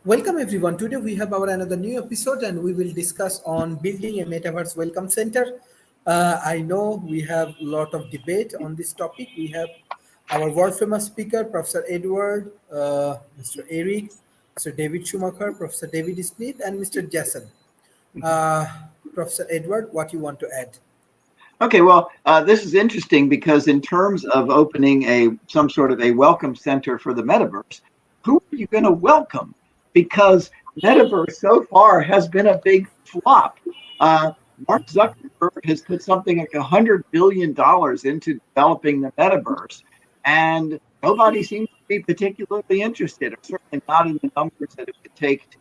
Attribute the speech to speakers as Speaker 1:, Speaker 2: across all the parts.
Speaker 1: Welcome everyone. Today we have our another new episode and we will discuss on building a metaverse welcome center. I know we have a lot of debate on this topic. We have our world famous speaker, Professor Edward, Mr. Eric, Mr. David Schumacher, Professor David Smith, and Mr. Jason. Uh, Professor Edward, what you want to add?
Speaker 2: Okay, well, this is interesting because in terms of opening some sort of a welcome center for the metaverse, who are you going to welcome? Because metaverse so far has been a big flop. Mark Zuckerberg has put something like $100 billion into developing the metaverse, and nobody seems to be particularly interested, or certainly not in the numbers that it would take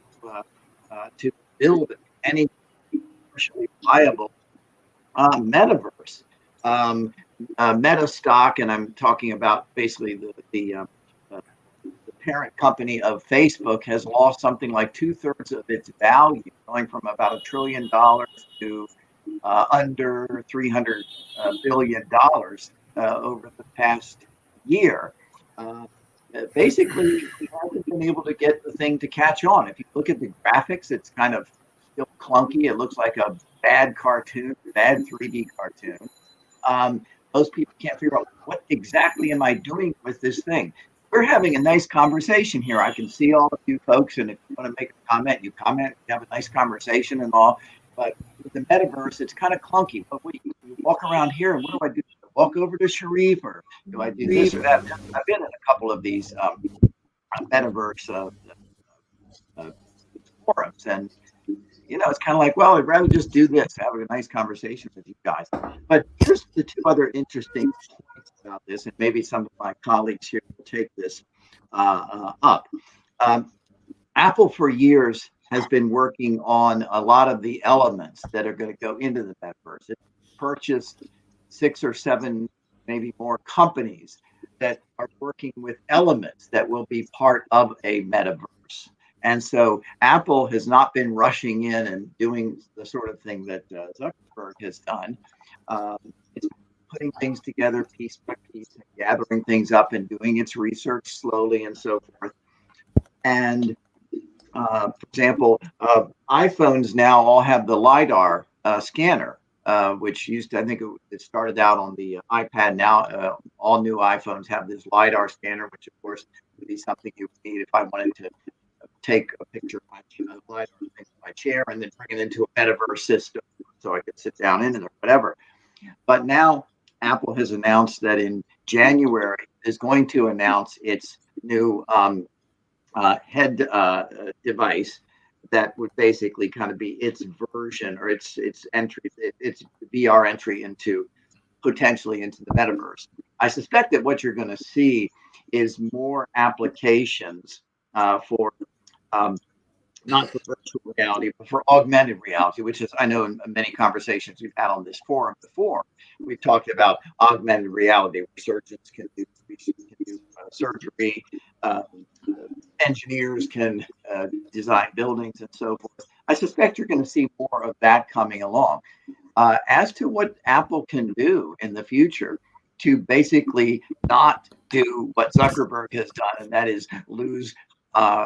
Speaker 2: to build any commercially viable metaverse. Meta stock, and I'm talking about basically the parent company of Facebook, has lost something like 2/3 of its value, going from about $1 trillion to under $300 billion over the past year. Basically, we haven't been able to get the thing to catch on. If you look at the graphics, it's kind of still clunky. It looks like a bad 3D cartoon. Most people can't figure out what exactly am I doing with this thing. We're having a nice conversation here. I can see all of you folks, and if you want to make a comment, you comment. You have a nice conversation and all. But with the metaverse, it's kind of clunky. But you walk around here, and what do I do? Walk over to Sharif, or do I do this or that? I've been in a couple of these metaverse forums, and it's kind of like, well, I'd rather just do this, have a nice conversation with you guys. But here's the two other interesting points about this, and maybe some of my colleagues here will take this up. Apple for years has been working on a lot of the elements that are going to go into the metaverse. It purchased 6 or 7, maybe more companies that are working with elements that will be part of a metaverse. And so Apple has not been rushing in and doing the sort of thing that Zuckerberg has done. It's putting things together piece by piece, and gathering things up and doing its research slowly and so forth. And for example, iPhones now all have the LiDAR scanner, which used to, I think it started out on the iPad. Now all new iPhones have this LiDAR scanner, which of course would be something you would need if I wanted to take a picture of my chair and then bring it into a metaverse system so I could sit down in it or whatever. But now Apple has announced that in January is going to announce its new head device that would basically kind of be its version, or its entry, its VR entry into potentially into the metaverse. I suspect that what you're going to see is more applications for not for virtual reality, but for augmented reality, which is, I know in many conversations we've had on this forum before, we've talked about augmented reality, where surgeons can do surgery, engineers can design buildings and so forth. I suspect you're going to see more of that coming along. As to what Apple can do in the future to basically not do what Zuckerberg has done, and that is lose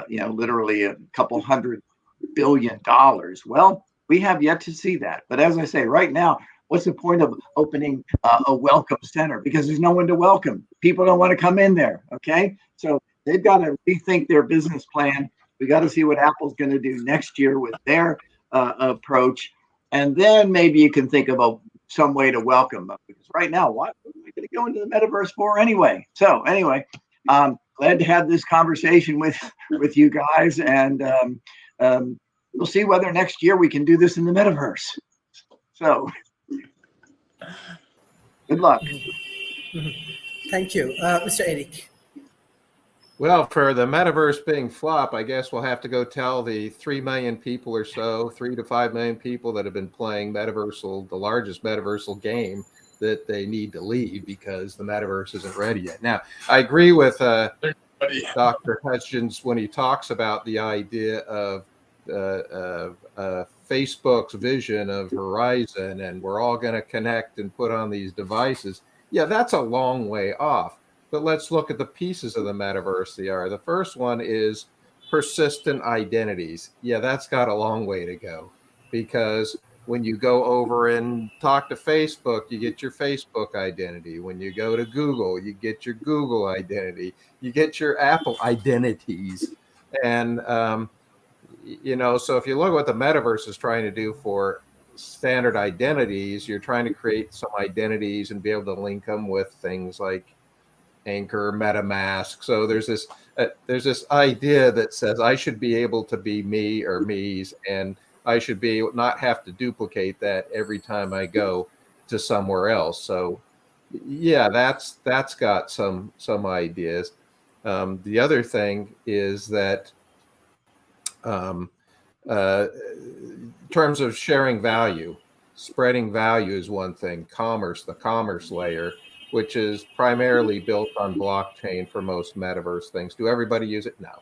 Speaker 2: literally a couple $100 billion. Well, we have yet to see that. But as I say, right now, what's the point of opening a welcome center? Because there's no one to welcome. People don't want to come in there. Okay, so they've got to rethink their business plan. We got to see what Apple's going to do next year with their approach, and then maybe you can think of some way to welcome them. Because right now, what are we going to go into the metaverse for anyway? So anyway. Glad to have this conversation with you guys, and we'll see whether next year we can do this in the metaverse. So, good luck.
Speaker 1: Thank you, Mr. Eric.
Speaker 3: Well, for the metaverse being flop, I guess we'll have to go tell the 3 million people or so, 3 to 5 million people that have been playing Metaversal, the largest Metaversal game, that they need to leave because the metaverse isn't ready yet. Now, I agree with Dr. Hutchins when he talks about the idea of Facebook's vision of Horizon, and we're all going to connect and put on these devices. Yeah, that's a long way off. But let's look at the pieces of the metaverse they are. The first one is persistent identities. Yeah, that's got a long way to go, because when you go over and talk to Facebook, you get your Facebook identity. When you go to Google, you get your Google identity. You get your Apple identities. And, so if you look at what the metaverse is trying to do for standard identities, you're trying to create some identities and be able to link them with things like Anchor, MetaMask. So there's this idea that says I should be able to be me or me's, and I should be not have to duplicate that every time I go to somewhere else. So yeah, that's got some ideas. The other thing is that in terms of sharing value, spreading value is one thing. Commerce, the commerce layer, which is primarily built on blockchain for most metaverse things. Do everybody use it? No.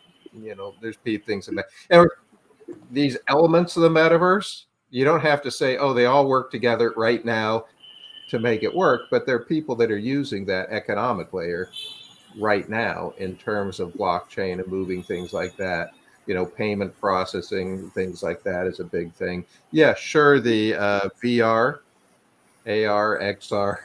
Speaker 3: There's things in that. And these elements of the metaverse, you don't have to say, oh, they all work together right now to make it work, but there are people that are using that economic layer right now in terms of blockchain and moving things like that. Payment processing, things like that is a big thing. Yeah, sure. The VR, AR, XR.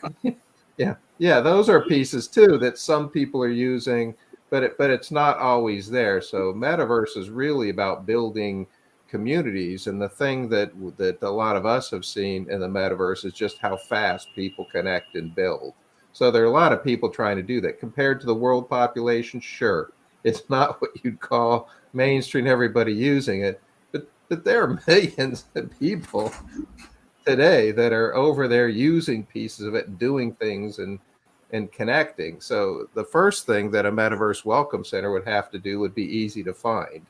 Speaker 3: Yeah, those are pieces too that some people are using, but it's not always there. So metaverse is really about building communities, and the thing that a lot of us have seen in the metaverse is just how fast people connect and build. So there are a lot of people trying to do that. Compared to the world population, sure, it's not what you'd call mainstream, everybody using it, but there are millions of people today that are over there using pieces of it and doing things and connecting. So the first thing that a metaverse welcome center would have to do would be easy to find.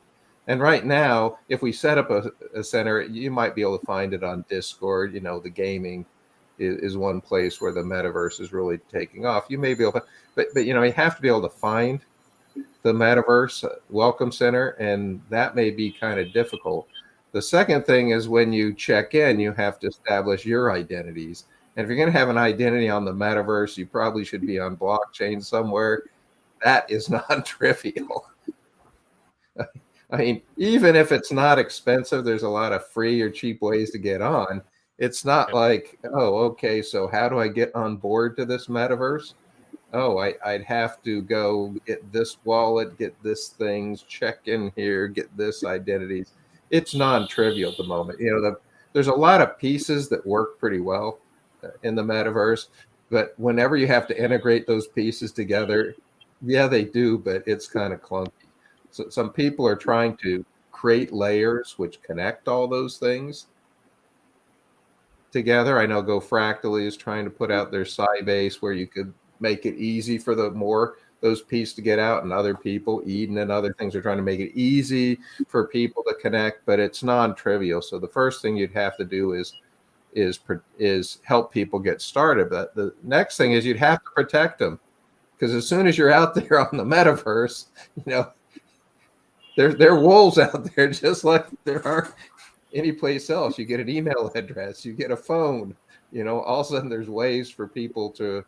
Speaker 3: And right now, if we set up a center, you might be able to find it on Discord. The gaming is one place where the metaverse is really taking off. You may be able to, but you have to be able to find the metaverse welcome center, and that may be kind of difficult. The second thing is when you check in, you have to establish your identities. And if you're going to have an identity on the metaverse, you probably should be on blockchain somewhere. That is non-trivial. I mean, even if it's not expensive, there's a lot of free or cheap ways to get on. It's not like, oh, okay, so how do I get on board to this metaverse? Oh, I'd have to go get this wallet, get this things, check in here, get this identities. It's non-trivial at the moment. There's a lot of pieces that work pretty well in the metaverse, but whenever you have to integrate those pieces together, yeah, they do, but it's kind of clunky. So some people are trying to create layers which connect all those things together. I know Go Fractally is trying to put out their Sybase where you could make it easy for those pieces to get out, and other people, Eden and other things, are trying to make it easy for people to connect, but it's non-trivial. So the first thing you'd have to do is help people get started. But the next thing is you'd have to protect them, because as soon as you're out there on the metaverse, there are wolves out there just like there are any place else. You get an email address, you get a phone, all of a sudden there's ways for people to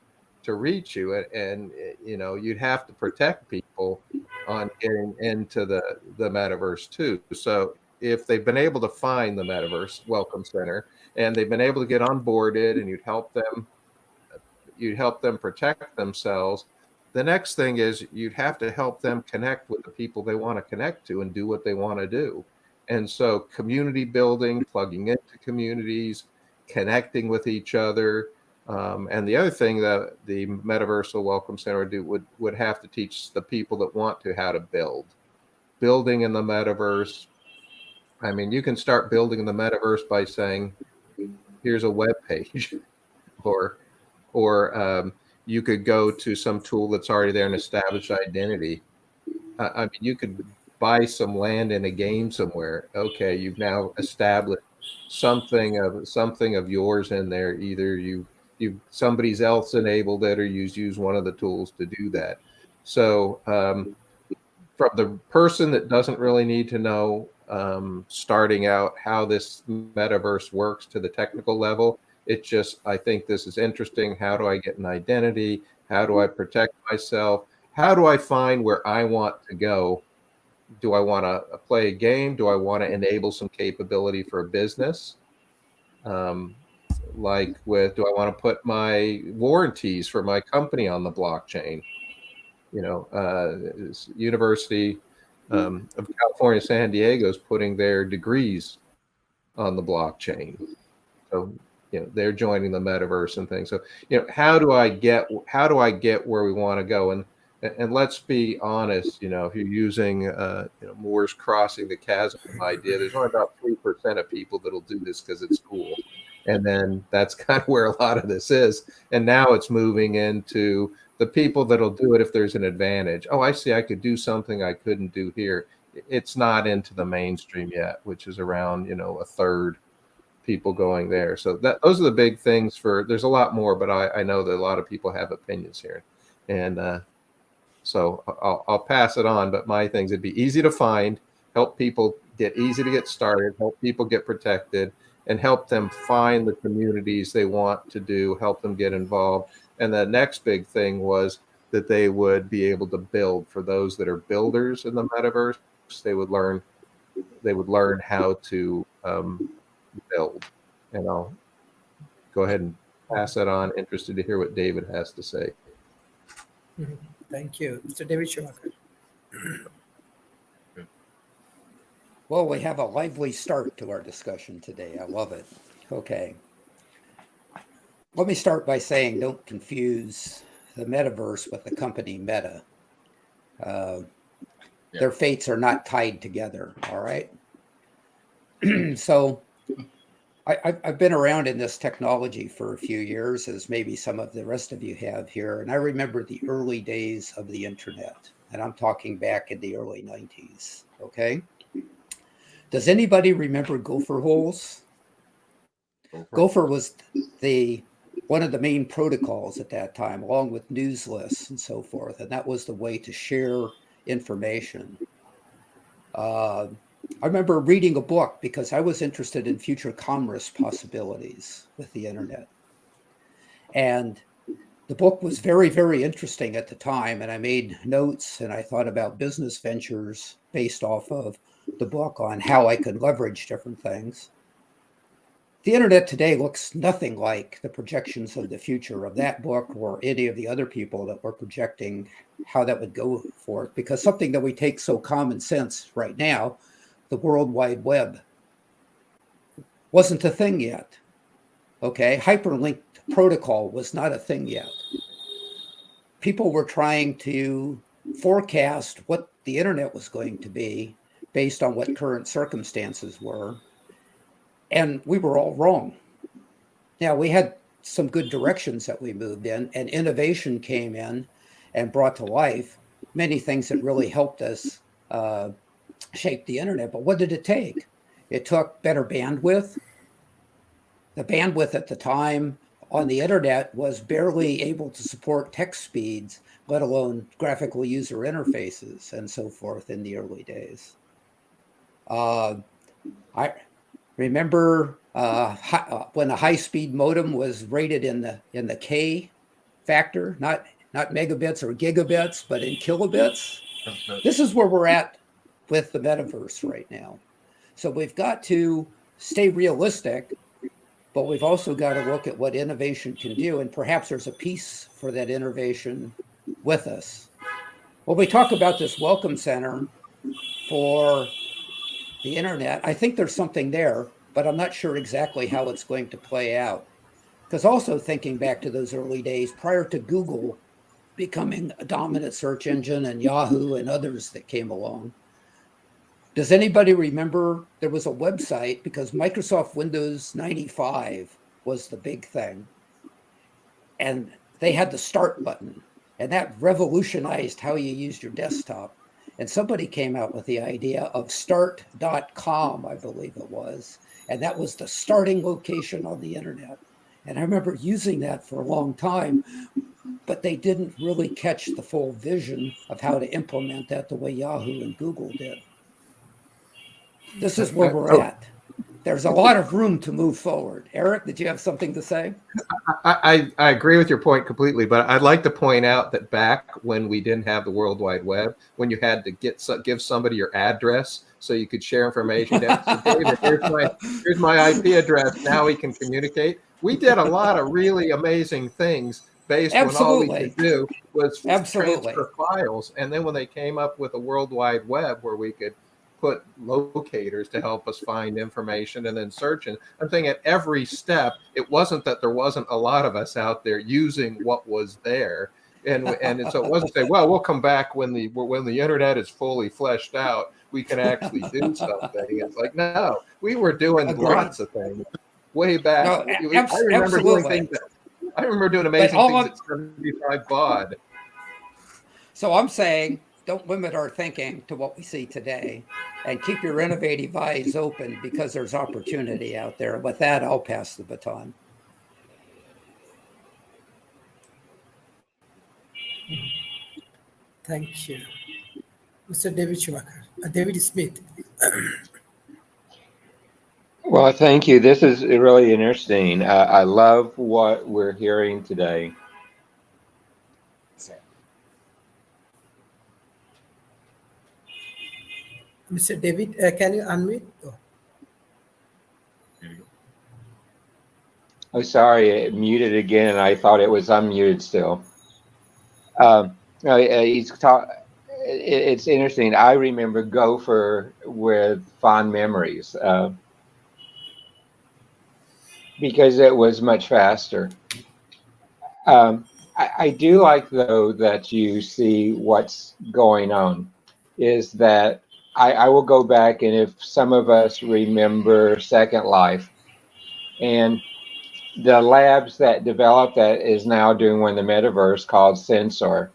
Speaker 3: reach you, and you'd have to protect people on getting into the metaverse too. So if they've been able to find the metaverse welcome center and they've been able to get onboarded, and you'd help them protect themselves, the next thing is you'd have to help them connect with the people they want to connect to and do what they want to do. And so community building, plugging into communities, connecting with each other. And the other thing that the Metaversal Welcome Center would have to teach the people that want to how to building in the metaverse. I mean, you can start building in the metaverse by saying, here's a web page, or you could go to some tool that's already there and establish identity. I mean, you could buy some land in a game somewhere. Okay, you've now established something of yours in there. Either somebody else enabled it, or you use one of the tools to do that. So from the person that doesn't really need to know starting out how this metaverse works to the technical level, I think this is interesting. How do I get an identity? How do I protect myself? How do I find where I want to go do I want to play a game? Do I want to enable some capability for a business? Like with, do I want to put my warranties for my company on the blockchain? University of California, San Diego is putting their degrees on the blockchain. So, they're joining the metaverse and things. So, how do I get where we want to go? And let's be honest, if you're using, Moore's crossing the chasm idea, there's only about 3% of people that'll do this because it's cool. And then that's kind of where a lot of this is. And now it's moving into the people that'll do it if there's an advantage. Oh, I see, I could do something I couldn't do here. It's not into the mainstream yet, which is around, a third people going there. So those are the big things there's a lot more, but I know that a lot of people have opinions here. And so I'll pass it on, but my things, it'd be easy to find, help people easy to get started, help people get protected, and help them find the communities they want to do, help them get involved. And the next big thing was that they would be able to build. For those that are builders in the metaverse, they would learn how to build. And I'll go ahead and pass that on. Interested to hear what David has to say.
Speaker 1: Thank you. Mr. David Schumacher.
Speaker 4: Well, we have a lively start to our discussion today. I love it. Okay. Let me start by saying don't confuse the metaverse with the company Meta. Their fates are not tied together, all right? So I've been around in this technology for a few years, as maybe some of the rest of you have here, and I remember the early days of the internet, and I'm talking back in the early 90s, okay? Does anybody remember gopher holes? Gopher was one of the main protocols at that time, along with news lists and so forth, and that was the way to share information. I remember reading a book because I was interested in future commerce possibilities with the internet. And the book was very, very interesting at the time, and I made notes and I thought about business ventures based off of the book on how I could leverage different things. The internet today looks nothing like the projections of the future of that book or any of the other people that were projecting how that would go forth, because something that we take so common sense right now, the World Wide Web, wasn't a thing yet. Okay, hyperlinked protocol was not a thing yet. People were trying to forecast what the internet was going to be based on what current circumstances were. And we were all wrong. Now, we had some good directions that we moved in, and innovation came in and brought to life many things that really helped us shape the internet. But what did it take? It took better bandwidth. The bandwidth at the time on the internet was barely able to support text speeds, let alone graphical user interfaces and so forth in the early days. I remember when a high-speed modem was rated in the K factor, not megabits or gigabits, but in kilobits. This is where we're at with the metaverse right now. So we've got to stay realistic, but we've also got to look at what innovation can do, and perhaps there's a piece for that innovation with us. When we talk about this welcome center for the internet, I think there's something there, but I'm not sure exactly how it's going to play out. Because also thinking back to those early days, prior to Google becoming a dominant search engine and Yahoo and others that came along, does anybody remember there was a website, because Microsoft Windows 95 was the big thing, and they had the start button, and that revolutionized how you used your desktop. And somebody came out with the idea of start.com, I believe it was. And that was the starting location on the internet. And I remember using that for a long time, but they didn't really catch the full vision of how to implement that the way Yahoo and Google did. This is where we're at. there's a lot of room to move forward. Eric, did you have something to say?
Speaker 3: I agree with your point completely, but I'd like to point out that back when we didn't have the World Wide Web, when you had to give somebody your address so you could share information, so David, here's my IP address. Now we can communicate. We did a lot of really amazing things based when all we could do was transfer files. And then when they came up with a World Wide Web where we could put locators to help us find information and then search. And I'm thinking at every step, it wasn't that there wasn't a lot of us out there using what was there. And so it wasn't say, well, we'll come back when the internet is fully fleshed out, we can actually do something. It's like, no, we were doing lots of things way back.
Speaker 4: No,
Speaker 3: I remember doing things I remember doing amazing things at 75 baud.
Speaker 4: So I'm saying, don't limit our thinking to what we see today, and keep your innovative eyes open because there's opportunity out there. With that, I'll pass the baton.
Speaker 1: Thank you. Mr. David Schumacher. David Smith.
Speaker 5: Well, thank you. This is really interesting. I love what we're hearing today.
Speaker 1: Mr. David, can you unmute?
Speaker 5: Oh, sorry, it muted again, and I thought it was unmuted still. It's interesting. I remember Gopher with fond memories because it was much faster. I do like, though, that you see what's going on, is that I will go back, and if some of us remember Second Life and the labs that developed that is now doing one in the metaverse called Sensor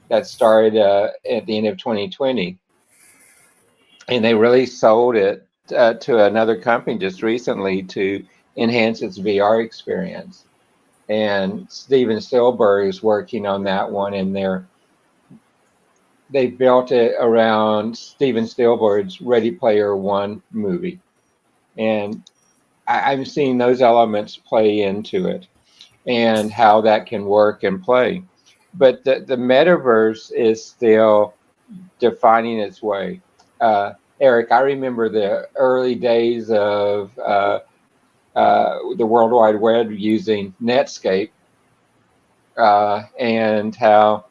Speaker 5: that started at the end of 2020. And they really sold it to another company just recently to enhance its VR experience. And Steven Spielberg is working on that one, and they built it around Steven Spielberg's Ready Player One movie. And I'm seeing those elements play into it and how that can work and play. But the metaverse is still defining its way. Eric, I remember the early days of the World Wide Web using Netscape and how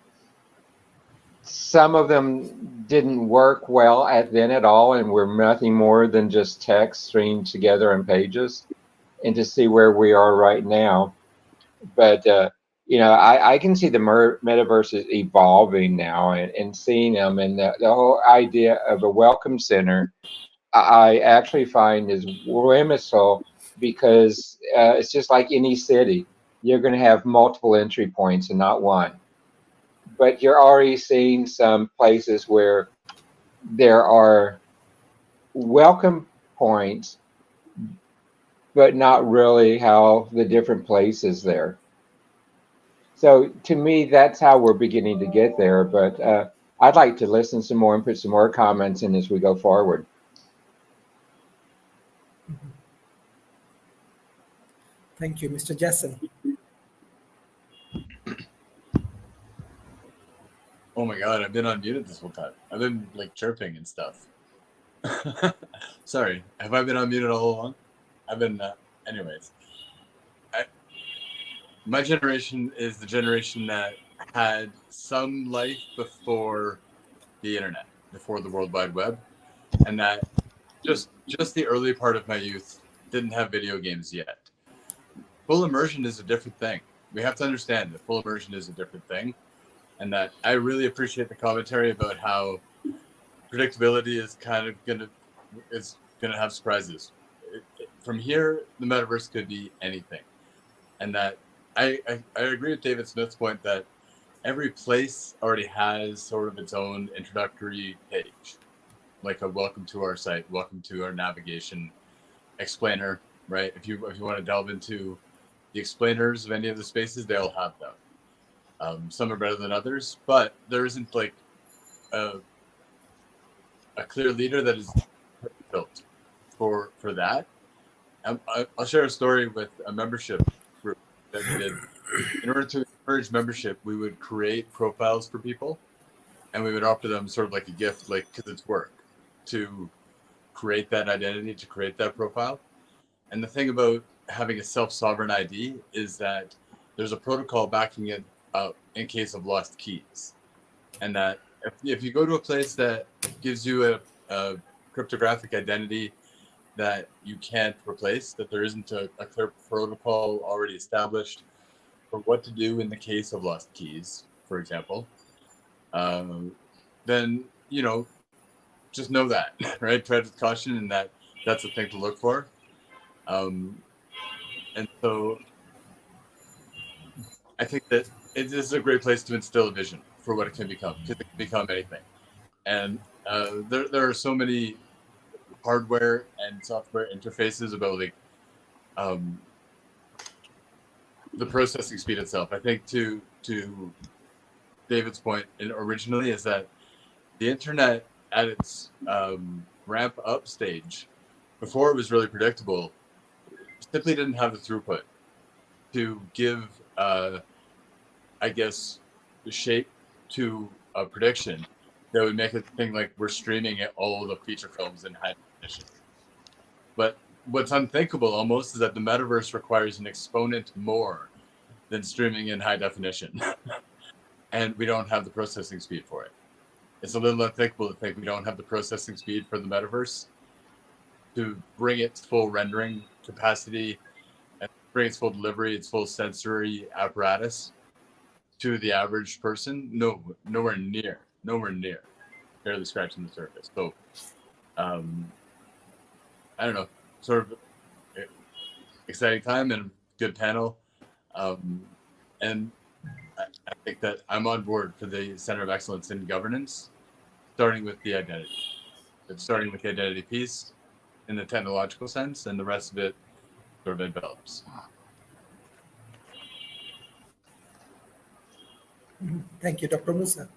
Speaker 5: some of them didn't work well at all and were nothing more than just text stringed together in pages, and to see where we are right now. But, I can see the metaverse is evolving now and seeing them, and the whole idea of a welcome center, I actually find is whimsical because it's just like any city. You're going to have multiple entry points and not one. But you're already seeing some places where there are welcome points, but not really how the different places there. So to me, that's how we're beginning to get there. But I'd like to listen some more and put some more comments in as we go forward.
Speaker 1: Thank you, Mr. Jason.
Speaker 6: Oh my God, I've been unmuted this whole time. I've been like chirping and stuff. Sorry, have I been unmuted all along? I've been, anyways. My generation is the generation that had some life before the internet, before the World Wide Web, and that just the early part of my youth didn't have video games yet. Full immersion is a different thing. We have to understand that full immersion is a different thing, and that I really appreciate the commentary about how predictability is kind of gonna have surprises. From here, the metaverse could be anything, and that I agree with David Smith's point that every place already has sort of its own introductory page, like a welcome to our site, welcome to our navigation explainer, right? If you want to delve into the explainers of any of the spaces, they all have them. Some are better than others, but there isn't like a clear leader that is built for that. I'll share a story with a membership group that we did. In order to encourage membership, we would create profiles for people, and we would offer them sort of like a gift, like, because it's work to create that identity, to create that profile. And the thing about having a self-sovereign ID is that there's a protocol backing it up in case of lost keys. And that if you go to a place that gives you a cryptographic identity that you can't replace, that there isn't a clear protocol already established for what to do in the case of lost keys, for example, then, you know, just know that, right? Tread with caution, and that's the thing to look for. And so I think that this is a great place to instill a vision for what it can become, because it can become anything. And there are so many hardware and software interfaces about like the processing speed itself. I think to David's point originally is that the internet at its ramp up stage, before it was really predictable, simply didn't have the throughput to give, I guess, the shape to a prediction that would make it think like we're streaming all of the feature films in high definition. But what's unthinkable almost is that the metaverse requires an exponent more than streaming in high definition. And we don't have the processing speed for it. It's a little unthinkable to think we don't have the processing speed for the metaverse to bring its full rendering capacity and bring its full delivery, its full sensory apparatus to the average person. No, nowhere near, barely scratching the surface. So, I don't know, sort of exciting time and good panel. And I think that I'm on board for the Center of Excellence in Governance, starting with the identity. It's starting with the identity piece in the technological sense, and the rest of it sort of envelops.
Speaker 1: Thank you, Dr. Musa.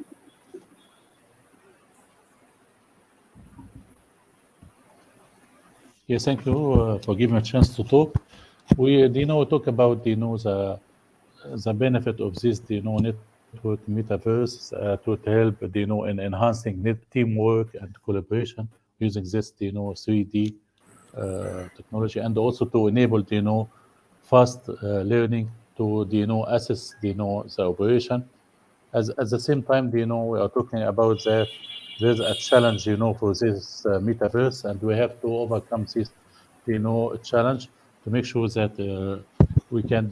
Speaker 7: Yes, thank you for giving me a chance to talk. We, talk about, the benefit of this, network metaverse to help, in enhancing teamwork and collaboration using this, 3D technology, and also to enable, fast learning to, assess, the operation. At the same time, we are talking about that there's a challenge, for this metaverse, and we have to overcome this, challenge to make sure that we can,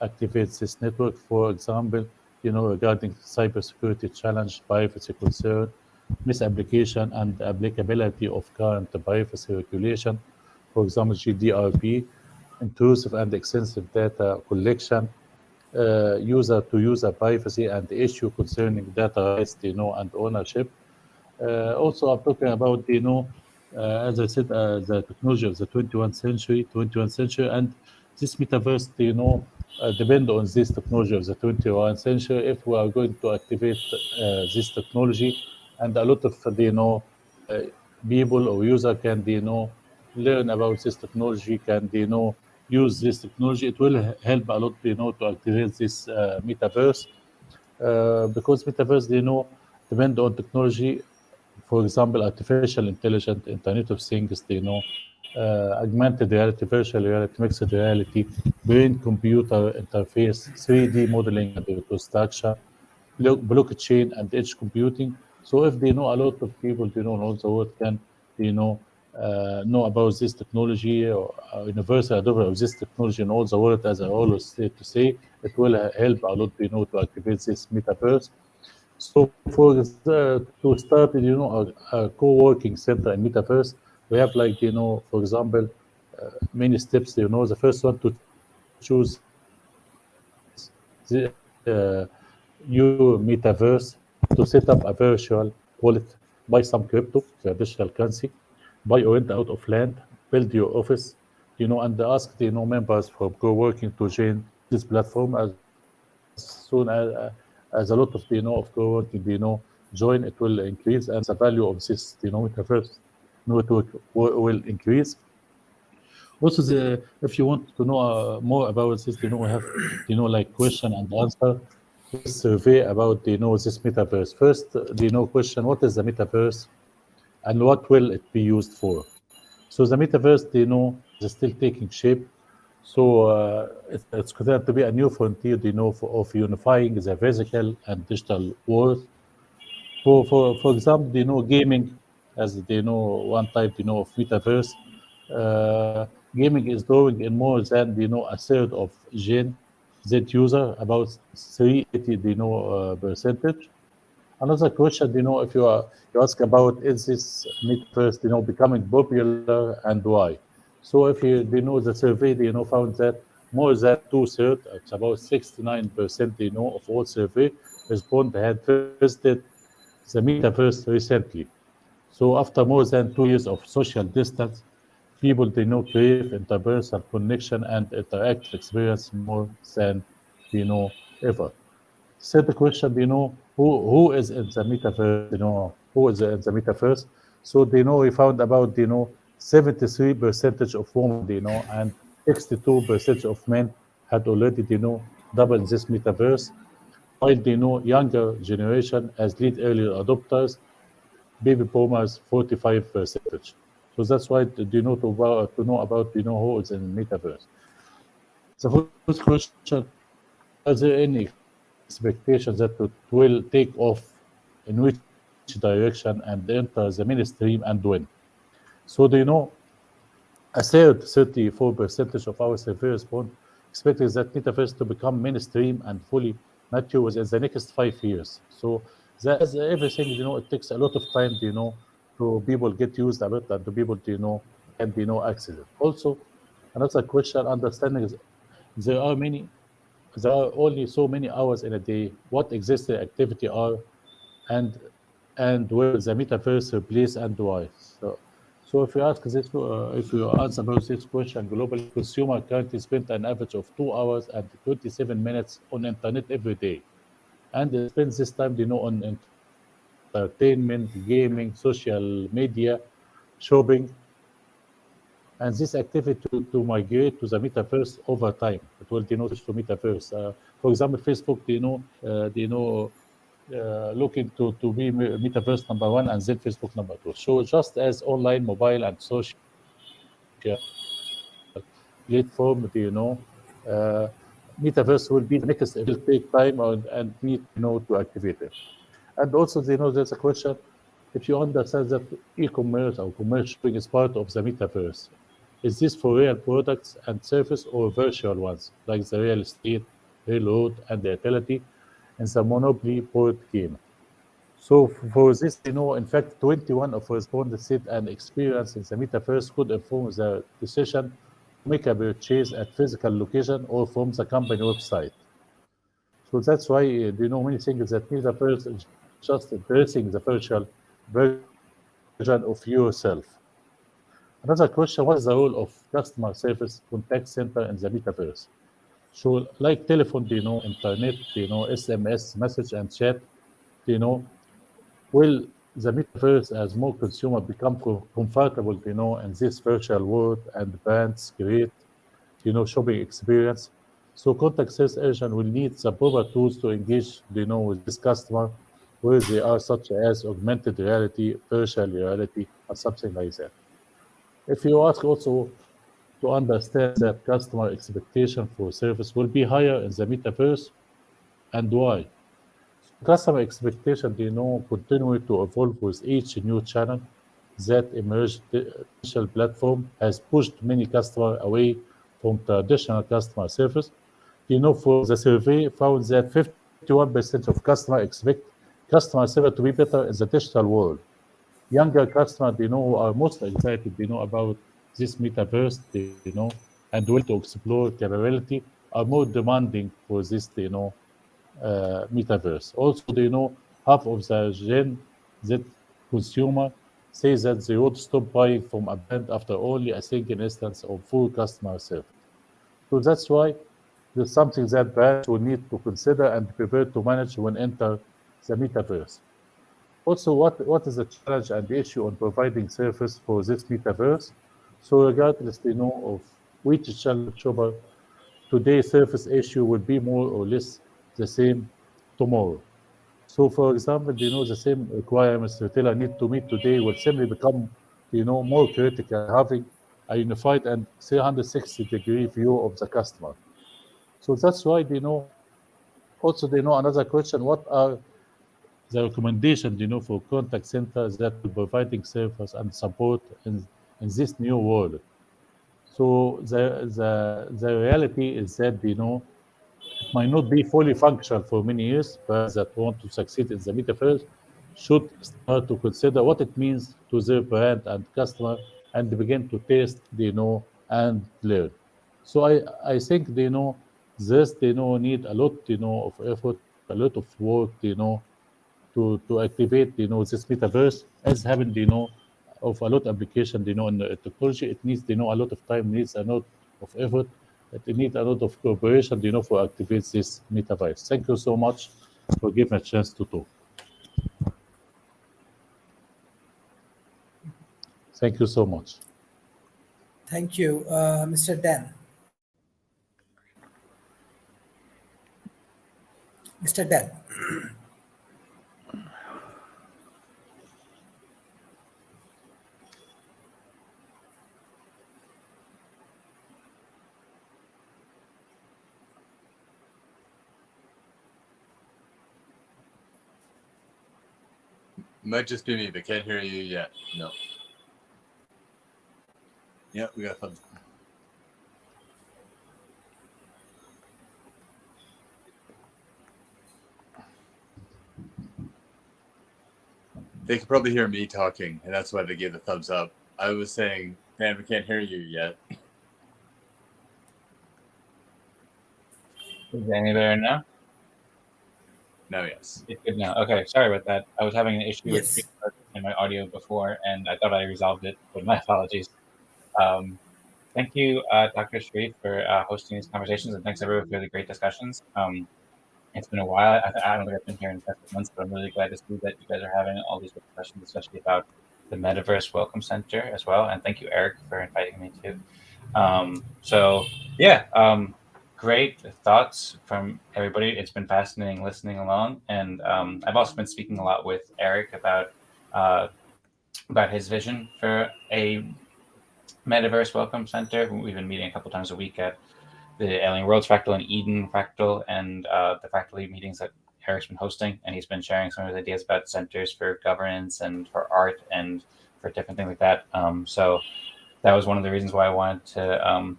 Speaker 7: activate this network. For example, regarding cybersecurity challenge, privacy concern, misapplication and applicability of current privacy regulation. For example, GDPR, intrusive and extensive data collection, user-to-user privacy, and the issue concerning data rights, and ownership. Also, I'm talking about, as I said, the technology of the 21st century, and this metaverse, depend on this technology of the 21st century. If we are going to activate this technology, and a lot of, people or user can, learn about this technology, can, use this technology, it will help a lot, to activate this metaverse, because metaverse, depend on technology. For example, artificial intelligence, Internet of Things, augmented reality, virtual reality, mixed reality, brain-computer interface, 3D modeling and reconstruction, blockchain and edge computing. So if a lot of people, in all the world can, know about this technology, or universal adoption of this technology in all the world, as I always say, it will help a lot, to activate this metaverse. So to start, a co-working center in metaverse, we have like, for example, many steps. The first one to choose the new metaverse, to set up a virtual wallet, buy some crypto, the digital currency, buy or rent out of land, build your office, and ask the members from co-working to join this platform. As soon as a lot of of co-working join, it will increase, and the value of this metaverse network will increase. Also, if you want to know more about this, we have, like question and answer survey about, this metaverse. First, question, what is the metaverse and what will it be used for? So the metaverse, is still taking shape. So it's considered to be a new frontier, of unifying the physical and digital world. For example, gaming as one type, of metaverse. Gaming is growing in more than a third of Gen Z user, about 380 percentage. Another question, if you ask about is this metaverse, becoming popular and why? So if the survey, found that more than two-thirds, it's about 69%, of all survey respond had visited the metaverse recently. So after more than 2 years of social distance, people crave interpersonal connection and interactive experience more than ever. Third question, who is in the metaverse? Who is in the metaverse? So we found about 73 percentage of women, and 62 percentage of men had already doubled this metaverse, while younger generation as lead early adopters, baby boomers 45 percentage. So that's why to know about who is in metaverse. The first question: are there any expectations that it will take off, in which direction, and enter the mainstream, and when? So a third, 34% of our survey respond expecting that metaverse to become mainstream and fully mature within the next 5 years. So that as everything, it takes a lot of time, to people get used of it and to people, can, access it. Also, another question, understanding is there are many there are only so many hours in a day. What existing activity are, and will the metaverse replace, and why? So if you ask this, if you answer about this question, globally, consumer currently spend an average of 2 hours and 27 minutes on internet every day, and they spend this time, on entertainment, gaming, social media, shopping, and this activity to migrate to the metaverse over time. It will switch to metaverse. For example, Facebook, looking to be metaverse number one, and then Facebook number two. So just as online, mobile, and social platform, uh, metaverse will be the next. It will take time and need to activate it. And also, there's a question: if you understand that e-commerce or commercial is part of the metaverse, is this for real products and service or virtual ones, like the real estate, railroad, and the utility, and the Monopoly board game? So for this, in fact, 21 of respondents said an experience in the metaverse could inform their decision to make a purchase at physical location or from the company website. So that's why, many things that metaverse is just addressing the virtual version of yourself. Another question: what is the role of customer service contact center in the metaverse? So, like telephone, internet, SMS, message, and chat, will the metaverse, as more consumer become comfortable, in this virtual world, and brands create, shopping experience. So contact sales agent will need the proper tools to engage, with this customer, where they are, such as augmented reality, virtual reality, or something like that. If you ask also to understand that customer expectation for service will be higher in the metaverse, and why? Customer expectation, continue to evolve with each new channel that emerged. The digital platform has pushed many customers away from traditional customer service. For the survey found that 51% of customers expect customer service to be better in the digital world. Younger customers, who are most excited, about this metaverse, and will to explore capability, are more demanding for this, metaverse. Also, half of the Gen Z consumer say that they would stop buying from a brand after only a single instance of full customer service. So that's why there's something that brands will need to consider and prepare to manage when enter the metaverse. Also, what is the challenge and the issue on providing service for this metaverse? So regardless, of which channel shopper, today's surface issue will be more or less the same tomorrow. So for example, the same requirements retailer need to meet today will simply become, more critical, having a unified and 360-degree view of the customer. So that's why, also, another question, what are the recommendations, for contact centers that will providing service and support in this new world? So the reality is that, it might not be fully functional for many years, but that want to succeed in the metaverse should start to consider what it means to their brand and customer and begin to test, and learn. So I think, this, need a lot, of effort, a lot of work, to activate, this metaverse as happened, of a lot of application, in the technology. It needs, a lot of time, needs a lot of effort. It needs a lot of cooperation, for activate this metaverse. Thank you so much for giving a chance to talk. Thank you so much.
Speaker 1: Thank you, Mr. Dan. Mr. Dan.
Speaker 6: Might just be me, but can't hear you yet. No. Yeah, we got thumbs. They could probably hear me talking, and that's why they gave the thumbs up. I was saying, man, we can't hear you yet.
Speaker 8: Is it any better now?
Speaker 6: No, yes.
Speaker 8: It's good now. Okay, sorry about that. I was having an issue
Speaker 1: Yes.
Speaker 8: with in my audio before, and I thought I resolved it, but my apologies. Thank you, Dr. Sharif, for hosting these conversations, and thanks everyone for the great discussions. It's been a while. I don't think I've been here in 5 months, but I'm really glad to see that you guys are having all these discussions, especially about the Metaverse Welcome Center as well. And thank you, Eric, for inviting me too. Great thoughts from everybody. It's been fascinating listening along, and I've also been speaking a lot with Eric about his vision for a Metaverse Welcome Center. We've been meeting a couple times a week at the Alien Worlds Fractal and Eden Fractal, and the Fractal meetings that Eric's been hosting, and he's been sharing some of his ideas about centers for governance and for art and for different things like that. So that was one of the reasons why I wanted to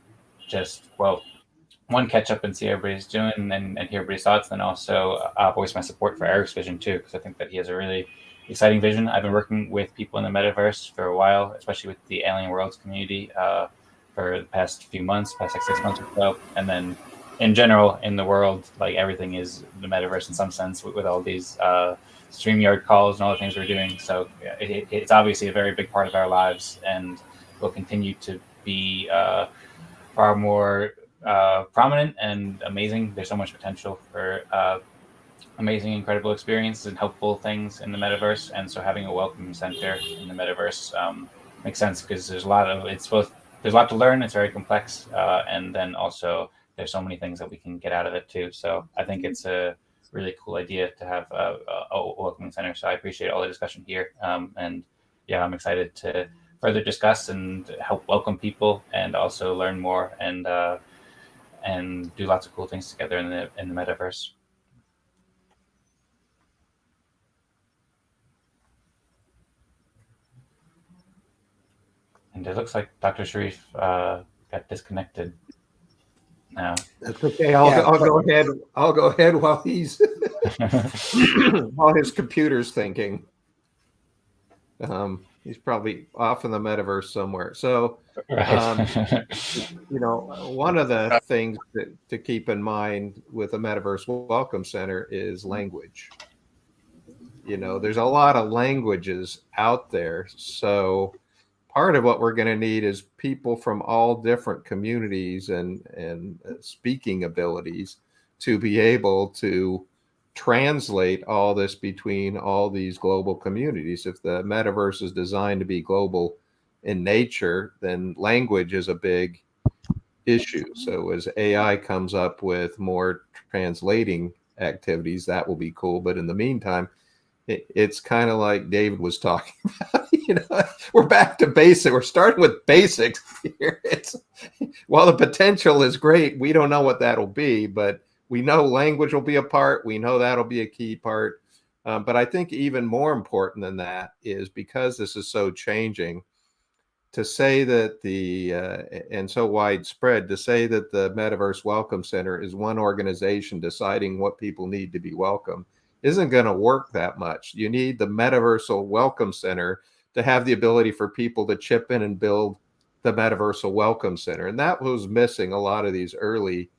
Speaker 8: one, catch up and see how everybody's doing, and hear everybody's thoughts, and also voice my support for Eric's vision too, because I think that he has a really exciting vision. I've been working with people in the metaverse for a while, especially with the Alien Worlds community for the past few months, past like 6 months or so, and then in general in the world, like everything is the metaverse in some sense with all these StreamYard calls and all the things we're doing. So it's obviously a very big part of our lives, and will continue to be far more prominent and amazing. There's so much potential for amazing, incredible experiences and helpful things in the metaverse, and so having a welcome center in the metaverse makes sense, because there's a lot to learn. It's very complex, and then also there's so many things that we can get out of it too. So I think it's a really cool idea to have a welcoming center. So I appreciate all the discussion here, and yeah, I'm excited to further discuss and help welcome people, and also learn more, and do lots of cool things together in the metaverse. And it looks like Dr. Sharif got disconnected now.
Speaker 3: That's okay. I'll go ahead. I'll go ahead while he's while his computer's thinking. He's probably off in the metaverse somewhere. So, one of the things to keep in mind with a Metaverse Welcome Center is language. There's a lot of languages out there. So part of what we're going to need is people from all different communities and speaking abilities to be able to translate all this between all these global communities. If the metaverse is designed to be global, in nature, then language is a big issue. So as AI comes up with more translating activities, that will be cool. But in the meantime, it's kind of like David was talking about. We're back to basic. We're starting with basics here. While the potential is great, we don't know what that'll be, but we know language will be a part. We know that'll be a key part. But I think even more important than that is, because this is so changing, to say that and so widespread, to say that the Metaverse Welcome Center is one organization deciding what people need to be welcome isn't going to work that much. You need the Metaversal Welcome Center to have the ability for people to chip in and build the Metaversal Welcome Center. And that was missing a lot of these early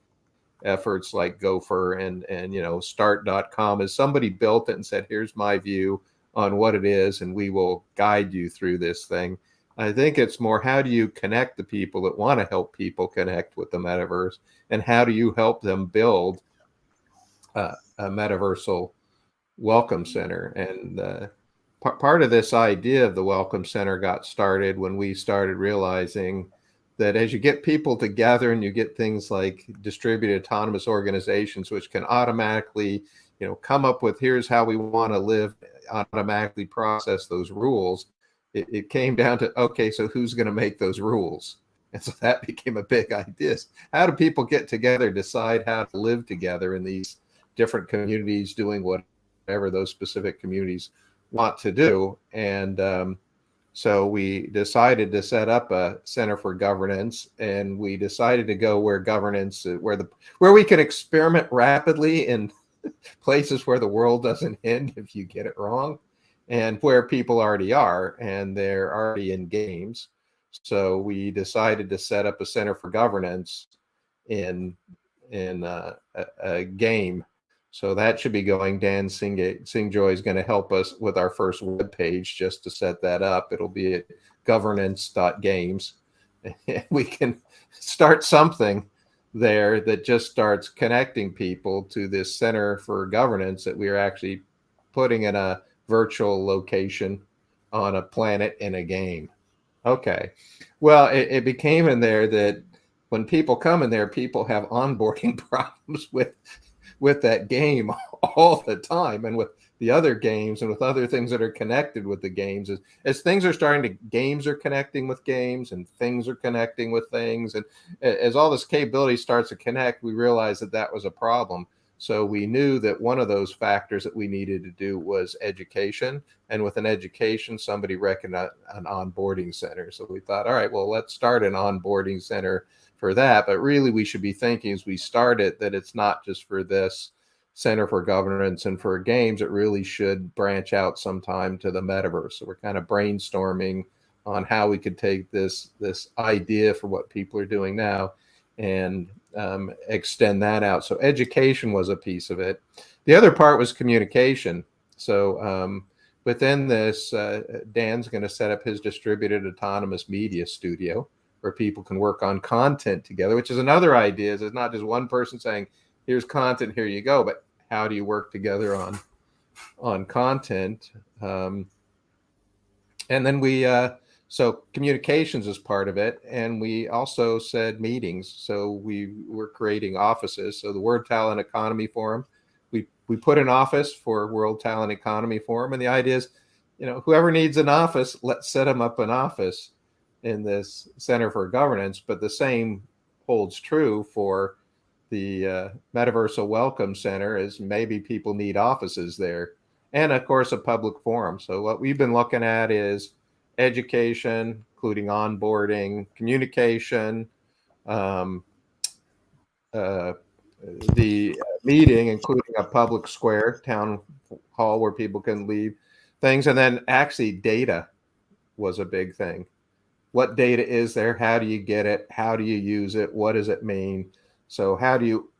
Speaker 3: efforts like Gopher and start.com, is somebody built it and said, here's my view on what it is, and we will guide you through this thing. I think it's more, how do you connect the people that want to help people connect with the metaverse, and how do you help them build a Metaversal Welcome Center? And part of this idea of the Welcome Center got started when we started realizing that as you get people together and you get things like distributed autonomous organizations, which can automatically, come up with, here's how we want to live, automatically process those rules. It came down to, okay, so who's going to make those rules? And so that became a big idea. How do people get together, decide how to live together in these different communities, doing whatever those specific communities want to do? And so we decided to set up a Center for Governance, and we decided to go where governance, where we can experiment rapidly in places where the world doesn't end if you get it wrong, and where people already are, and they're already in games. So we decided to set up a Center for Governance in a game. So that should be going. Dan Singjoy is going to help us with our first web page just to set that up. It'll be at governance.games. We can start something there that just starts connecting people to this Center for Governance that we are actually putting in a virtual location on a planet in a game. Okay. Well, it became in there that when people come in there, people have onboarding problems with that game all the time, and with the other games, and with other things that are connected with the games. As things are starting to, games are connecting with games, and things are connecting with things. And as all this capability starts to connect, we realized that was a problem. So we knew that one of those factors that we needed to do was education. And with an education, somebody recognized an onboarding center. So we thought, all right, well, let's start an onboarding center for that. But really, we should be thinking as we start it that it's not just for this Center for Governance and for games. It really should branch out sometime to the metaverse. So we're kind of brainstorming on how we could take this idea for what people are doing now and extend that out. So education was a piece of it. The other part was communication. So within this, Dan's going to set up his distributed autonomous media studio where people can work on content together, which is another idea. It's not just one person saying, here's content, here you go, but how do you work together on content? And then so communications is part of it. And we also said meetings. So we were creating offices. So the World Talent Economy Forum, we put an office for World Talent Economy Forum. And the idea is, whoever needs an office, let's set them up an office in this Center for Governance. But the same holds true for the Metaversal Welcome Center, is maybe people need offices there. And of course, a public forum. So what we've been looking at is education, including onboarding, communication, the meeting, including a public square, town hall where people can leave things. And then actually data was a big thing. What data is there? How do you get it? How do you use it? What does it mean? So how do you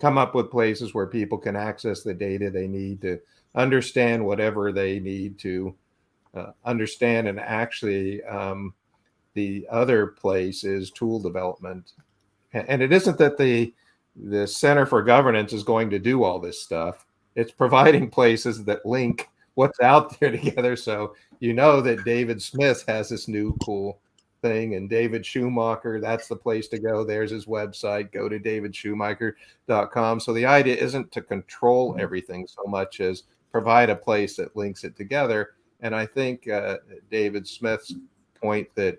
Speaker 3: come up with places where people can access the data they need to understand whatever they need to understand? And actually, the other place is tool development. And it isn't that the Center for Governance is going to do all this stuff. It's providing places that link what's out there together. So you know that David Smith has this new cool thing, and David Schumacher, that's the place to go. There's his website. Go to davidschumacher.com. So the idea isn't to control everything so much as provide a place that links it together. And I think David Smith's point that,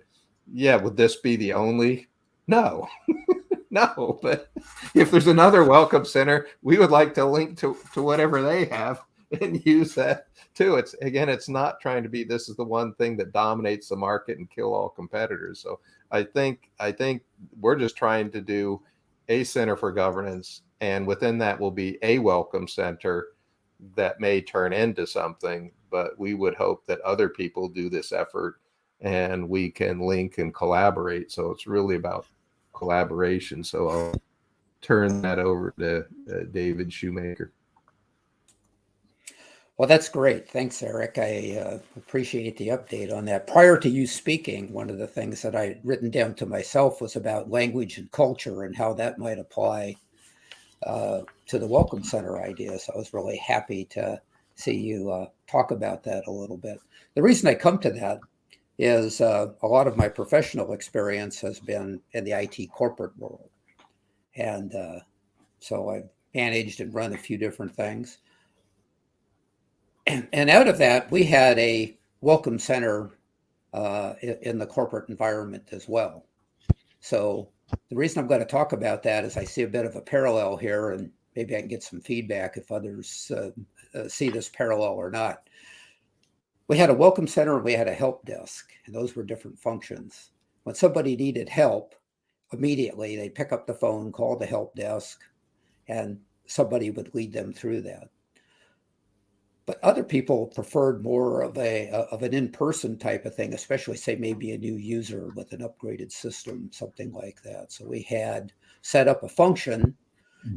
Speaker 3: yeah, would this be the only? No. No, but if there's another welcome center, we would like to link to whatever they have and use that too. It's not trying to be, this is the one thing that dominates the market and kill all competitors. So I think we're just trying to do a center for governance, and within that will be a welcome center that may turn into something, but we would hope that other people do this effort and we can link and collaborate. So it's really about collaboration. So I'll turn that over to David Shoemaker.
Speaker 4: Well, that's great. Thanks, Eric. I appreciate the update on that. Prior to you speaking, one of the things that I had written down to myself was about language and culture and how that might apply to the Welcome Center idea. So I was really happy to see you talk about that a little bit. The reason I come to that is a lot of my professional experience has been in the IT corporate world. And so I've managed and run a few different things. And out of that, we had a welcome center in the corporate environment as well. So the reason I'm going to talk about that is I see a bit of a parallel here, and maybe I can get some feedback if others see this parallel or not. We had a welcome center and we had a help desk, and those were different functions. When somebody needed help, immediately they'd pick up the phone, call the help desk, and somebody would lead them through that. But other people preferred more of an in-person type of thing, especially say maybe a new user with an upgraded system, something like that. So we had set up a function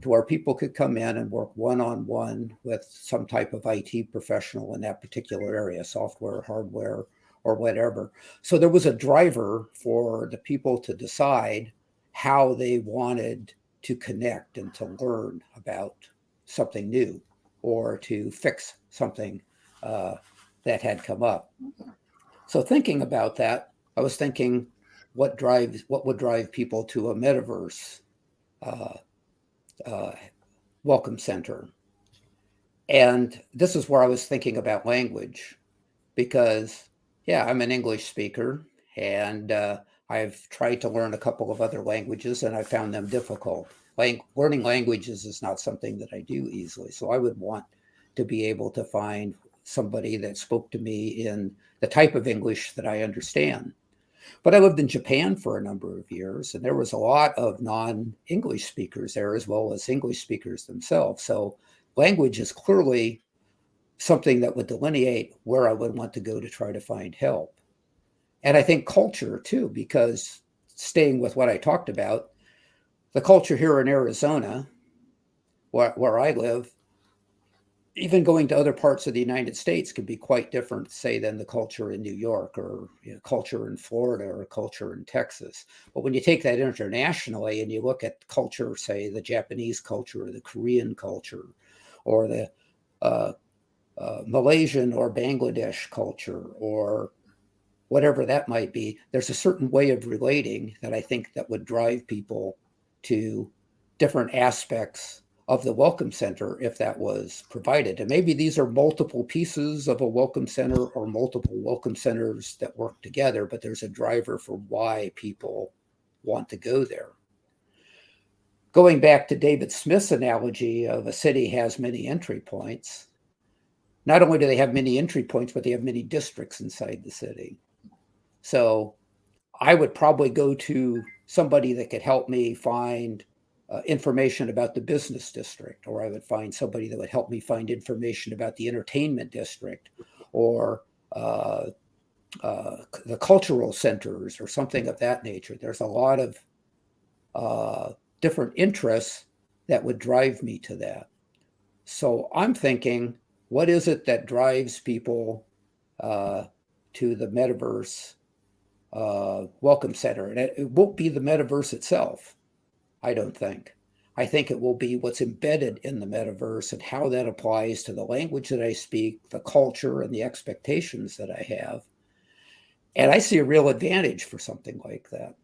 Speaker 4: to where people could come in and work one-on-one with some type of IT professional in that particular area, software, hardware, or whatever. So there was a driver for the people to decide how they wanted to connect and to learn about something new or to fix something that had come up. So thinking about that, I was thinking what would drive people to a Metaverse welcome center. And this is where I was thinking about language, because yeah, I'm an English speaker, and I've tried to learn a couple of other languages and I found them difficult. Learning languages is not something that I do easily. So I would want to be able to find somebody that spoke to me in the type of English that I understand. But I lived in Japan for a number of years, and there was a lot of non-English speakers there as well as English speakers themselves. So language is clearly something that would delineate where I would want to go to try to find help. And I think culture too, because staying with what I talked about, the culture here in Arizona, where I live, even going to other parts of the United States can be quite different, say, than the culture in New York, or culture in Florida, or culture in Texas. But when you take that internationally and you look at culture, say, the Japanese culture or the Korean culture or the Malaysian or Bangladesh culture or whatever that might be, there's a certain way of relating that I think that would drive people to different aspects of the welcome center if that was provided. And maybe these are multiple pieces of a welcome center or multiple welcome centers that work together, but there's a driver for why people want to go there. Going back to David Smith's analogy of a city has many entry points, not only do they have many entry points, but they have many districts inside the city. So I would probably go to somebody that could help me find information about the business district, or I would find somebody that would help me find information about the entertainment district, or the cultural centers, or something of that nature. There's a lot of different interests that would drive me to that. So I'm thinking, what is it that drives people to the Metaverse welcome center? And it won't be the Metaverse itself, I don't think. I think it will be what's embedded in the metaverse and how that applies to the language that I speak, the culture and the expectations that I have. And I see a real advantage for something like that.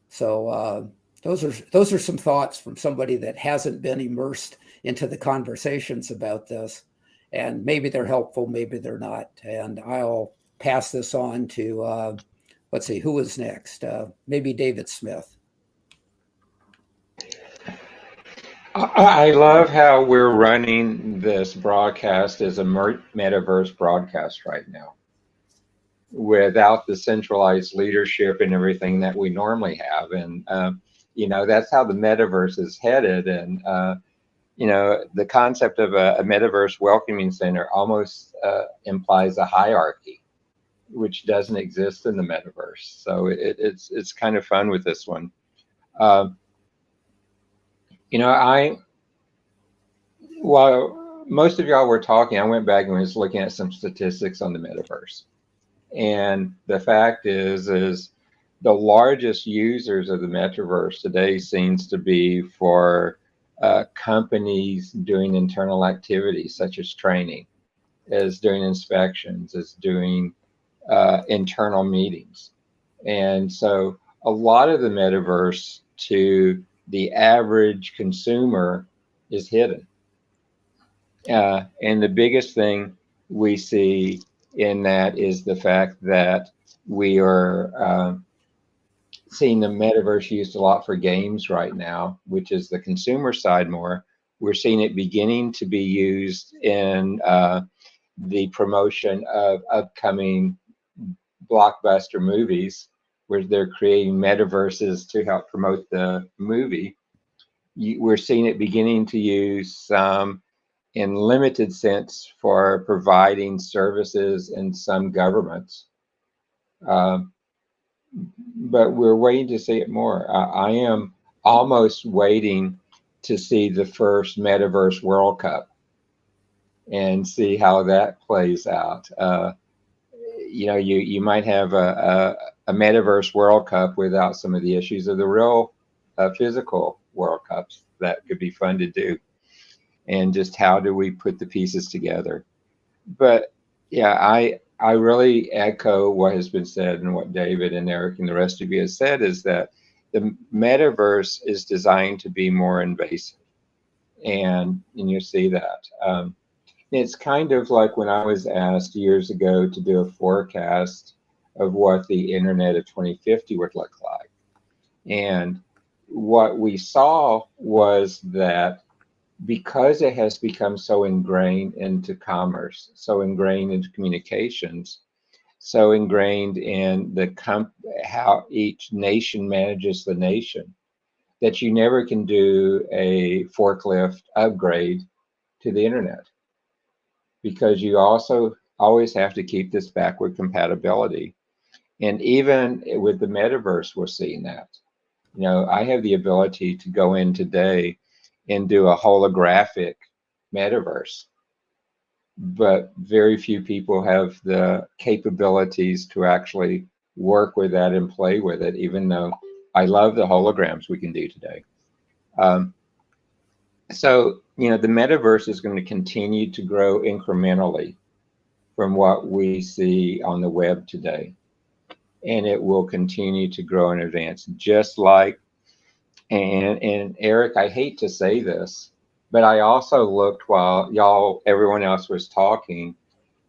Speaker 4: So those are some thoughts from somebody that hasn't been immersed into the conversations about this. And maybe they're helpful, maybe they're not. And I'll pass this on to, let's see, who is next? Maybe David Smith.
Speaker 5: I love how we're running this broadcast as a metaverse broadcast right now, without the centralized leadership and everything that we normally have. And, that's how the metaverse is headed. And, the concept of a metaverse welcoming center almost implies a hierarchy, which doesn't exist in the metaverse. So it's kind of fun with this one. While most of y'all were talking, I went back and was looking at some statistics on the metaverse. And the fact is the largest users of the metaverse today seems to be for companies doing internal activities such as training, as doing inspections, as doing internal meetings. And so a lot of the metaverse to the average consumer is hidden. And the biggest thing we see in that is the fact that we are seeing the metaverse used a lot for games right now, which is the consumer side more. We're seeing it beginning to be used in the promotion of upcoming blockbuster movies, where they're creating metaverses to help promote the movie. We're seeing it beginning to use some in limited sense for providing services in some governments. But we're waiting to see it more. I am almost waiting to see the first Metaverse World Cup and see how that plays out. You might have a Metaverse World Cup without some of the issues of the real physical World Cups. That could be fun to do. And just how do we put the pieces together? But yeah, I really echo what has been said and what David and Eric and the rest of you have said, is that the metaverse is designed to be more invasive. And you see that. It's kind of like when I was asked years ago to do a forecast of what the internet of 2050 would look like. And what we saw was that because it has become so ingrained into commerce, so ingrained into communications, so ingrained in how each nation manages the nation, that you never can do a forklift upgrade to the internet, because you also always have to keep this backward compatibility. And even with the metaverse, we're seeing that. I have the ability to go in today and do a holographic metaverse, but very few people have the capabilities to actually work with that and play with it, even though I love the holograms we can do today. So, the metaverse is going to continue to grow incrementally from what we see on the web today. And it will continue to grow and advance, just like, and Eric, I hate to say this, but I also looked while everyone else was talking,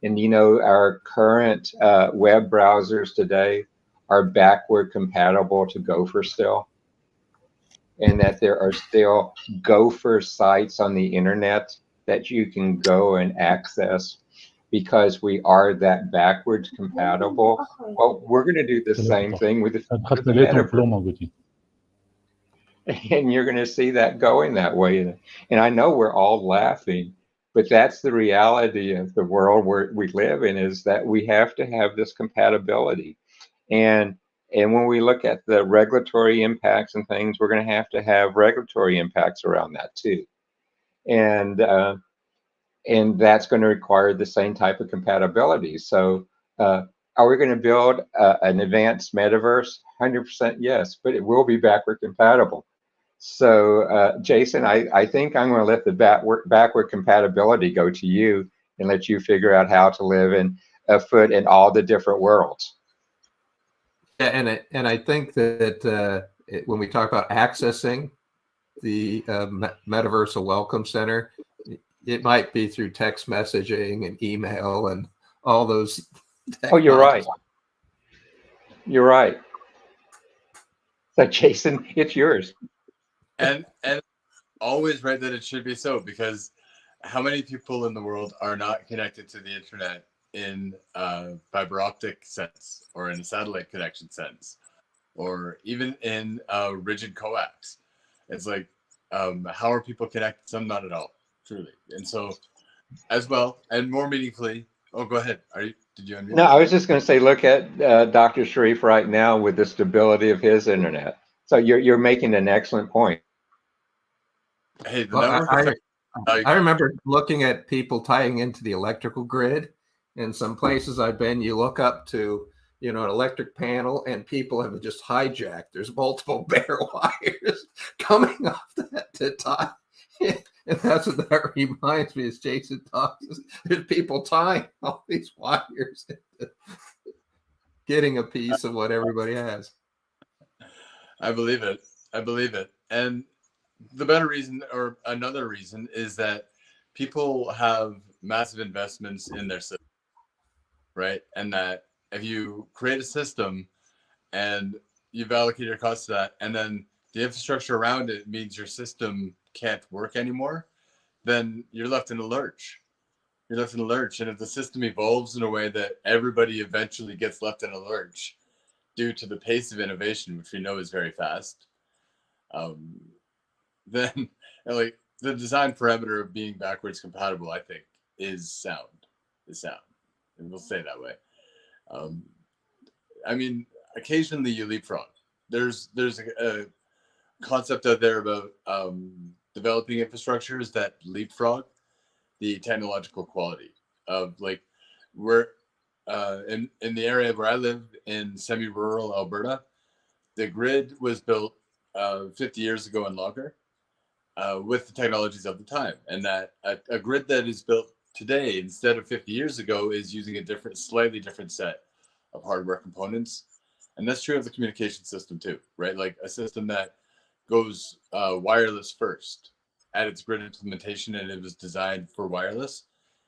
Speaker 5: and our current web browsers today are backward compatible to Gopher still, and that there are still Gopher sites on the internet that you can go and access because we are that backwards compatible. Well, we're going to do the same thing with the metaverse. And you're going to see that going that way. And I know we're all laughing, but that's the reality of the world where we live in, is that we have to have this compatibility. And when we look at the regulatory impacts and things, we're going to have regulatory impacts around that too. And that's going to require the same type of compatibility. So are we going to build an advanced metaverse? 100% yes, but it will be backward compatible. So, Jason, I think I'm going to let the backward compatibility go to you and let you figure out how to live in a foot in all the different worlds.
Speaker 3: Yeah, and I think that when we talk about accessing the Metaversal Welcome Center, it might be through text messaging and email and all those.
Speaker 5: Oh, you're right. You're right. So, Jason, it's yours.
Speaker 6: And always right that it should be so, because how many people in the world are not connected to the internet in fiber optic sense, or in a satellite connection sense, or even in rigid coax? It's like, how are people connected? Some not at all, truly. And so, as well, and more meaningfully. Oh, go ahead. Did you unmute?
Speaker 5: No, I was just going to say, look at Dr. Sharif right now with the stability of his internet. So you're making an excellent point.
Speaker 6: Hey, the
Speaker 3: Well,
Speaker 6: network effect.
Speaker 3: I remember looking at people tying into the electrical grid. In some places I've been, you look up to, an electric panel and people have just hijacked. There's multiple bare wires coming off that to tie. And that's what that reminds me, as Jason talks. There's people tying all these wires, getting a piece of what everybody has.
Speaker 6: I believe it. I believe it. And the better reason, or another reason, is that people have massive investments in their system, right? And that if you create a system and you've allocated your costs to that, and then the infrastructure around it means your system can't work anymore, then you're left in a lurch. You're left in a lurch. And if the system evolves in a way that everybody eventually gets left in a lurch due to the pace of innovation, which we know is very fast, then like the design parameter of being backwards compatible, I think, is sound. And we'll say it that way. I mean, occasionally you leapfrog. There's a concept out there about developing infrastructures that leapfrog the technological quality of, like, we're in the area where I live in semi-rural Alberta. The grid was built 50 years ago in Logger with the technologies of the time, and that a grid that is built today instead of 50 years ago is using a slightly different set of hardware components. And that's true of the communication system too, right? Like a system that goes wireless first at its grid implementation, and it was designed for wireless,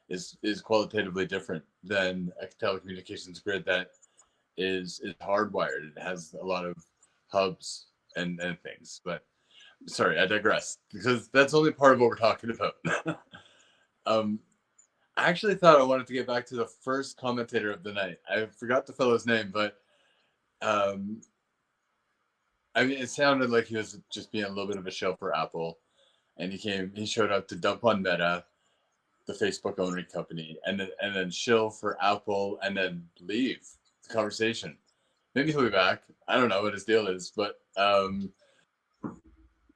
Speaker 6: is qualitatively different than a telecommunications grid that is hardwired. It has a lot of hubs and things. But sorry, I digress, because that's only part of what we're talking about. I actually thought I wanted to get back to the first commentator of the night. I forgot the fellow's name, but I mean, it sounded like he was just being a little bit of a show for Apple, and he showed up to dump on Meta, the Facebook owning company, and then shill for Apple, and then leave the conversation. Maybe he'll be back. I don't know what his deal is, but